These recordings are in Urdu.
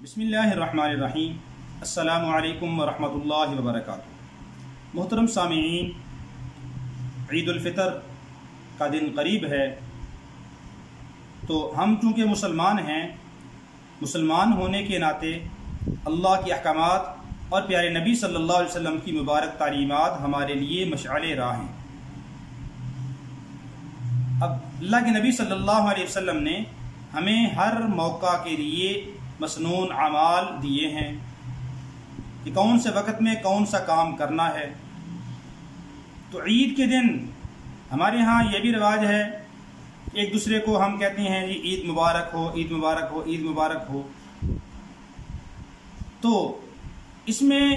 بسم اللہ الرحمن الرحیم۔ السلام علیکم ورحمۃ اللہ وبرکاتہ۔ محترم سامعین، عید الفطر کا دن قریب ہے، تو ہم چونکہ مسلمان ہیں، مسلمان ہونے کے ناطے اللہ کے احکامات اور پیارے نبی صلی اللہ علیہ وسلم کی مبارک تعلیمات ہمارے لیے مشعل راہ ہیں۔ اب اللہ کے نبی صلی اللہ علیہ وسلم نے ہمیں ہر موقع کے لیے مسنون اعمال دیے ہیں کہ کون سے وقت میں کون سا کام کرنا ہے۔ تو عید کے دن ہمارے ہاں یہ بھی رواج ہے کہ ایک دوسرے کو ہم کہتے ہیں جی عید مبارک ہو، عید مبارک ہو، عید مبارک ہو۔ تو اس میں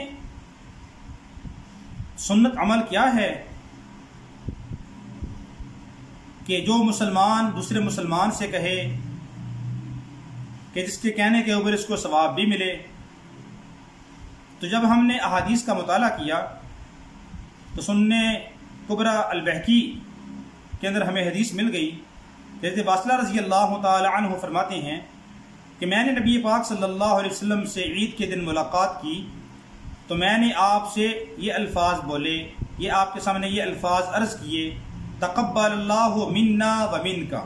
سنت عمل کیا ہے کہ جو مسلمان دوسرے مسلمان سے کہے کہ جس کے کہنے کے اوپر اس کو ثواب بھی ملے۔ تو جب ہم نے احادیث کا مطالعہ کیا تو سنن کبری البیہقی کے اندر ہمیں حدیث مل گئی۔ حضرت واصلہ رضی اللہ تعالی عنہ فرماتے ہیں کہ میں نے نبی پاک صلی اللہ علیہ وسلم سے عید کے دن ملاقات کی تو میں نے آپ سے یہ الفاظ بولے، یہ آپ کے سامنے یہ الفاظ عرض کیے، تقبل اللہ منا و منکا۔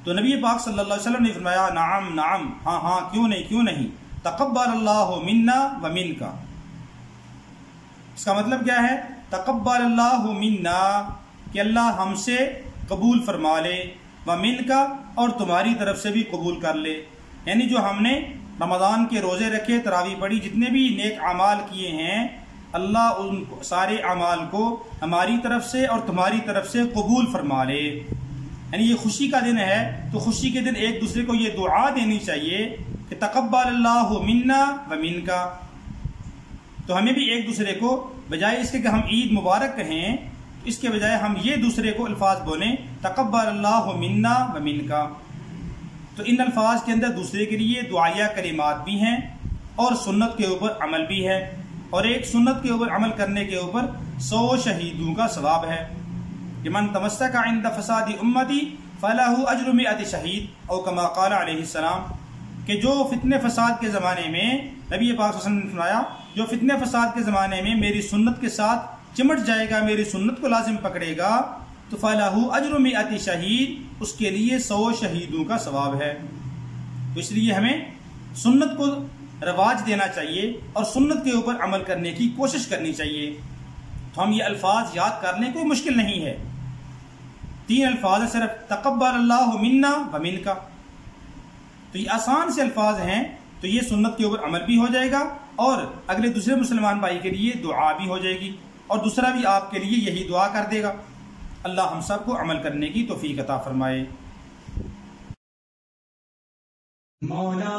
تو نبی پاک صلی اللہ علیہ وسلم نے فرمایا نعم نعم، ہاں ہاں، کیوں نہیں کیوں نہیں، تقبل اللہ منا و منکا۔ اس کا مطلب کیا ہے؟ تقبل اللہ منا، کہ اللہ ہم سے قبول فرما لے، و منکا، اور تمہاری طرف سے بھی قبول کر لے۔ یعنی جو ہم نے رمضان کے روزے رکھے، تراویح پڑھی، جتنے بھی نیک اعمال کیے ہیں، اللہ ان سارے اعمال کو ہماری طرف سے اور تمہاری طرف سے قبول فرما لے۔ یعنی یہ خوشی کا دن ہے، تو خوشی کے دن ایک دوسرے کو یہ دعا دینی چاہیے کہ تقبل اللہ منا و منکا۔ تو ہمیں بھی ایک دوسرے کو بجائے اس کے کہ ہم عید مبارک کہیں، اس کے بجائے ہم یہ دوسرے کو الفاظ بولیں تقبل اللہ منا و منکا۔ تو ان الفاظ کے اندر دوسرے کے لیے دعائیہ کلمات بھی ہیں اور سنت کے اوپر عمل بھی ہے، اور ایک سنت کے اوپر عمل کرنے کے اوپر 100 شہیدوں کا ثواب ہے کہ من تمسک عند فساد امتی فلہ اجر 100 شہید، او کما قال علیہ السلام، کہ جو فتنے فساد کے زمانے میں نبی پاک صلی اللہ علیہ وسلم نے فرمایا جو فتنے فساد کے زمانے میں میری سنت کے ساتھ چمٹ جائے گا، میری سنت کو لازم پکڑے گا، تو فلہ اجر 100 شہید، اس کے لیے 100 شہیدوں کا ثواب ہے۔ تو اس لیے ہمیں سنت کو رواج دینا چاہیے اور سنت کے اوپر عمل کرنے کی کوشش کرنی چاہیے۔ تو ہم یہ الفاظ یاد کرنے کوئی مشکل نہیں ہے، 3 الفاظ ہیں صرف، تقبل اللہ منا و منکا۔ تو یہ آسان سے الفاظ ہیں، تو یہ سنت کے اوپر عمل بھی ہو جائے گا اور اگلے دوسرے مسلمان بھائی کے لیے دعا بھی ہو جائے گی، اور دوسرا بھی آپ کے لیے یہی دعا کر دے گا۔ اللہ ہم سب کو عمل کرنے کی توفیق عطا فرمائے۔ مولا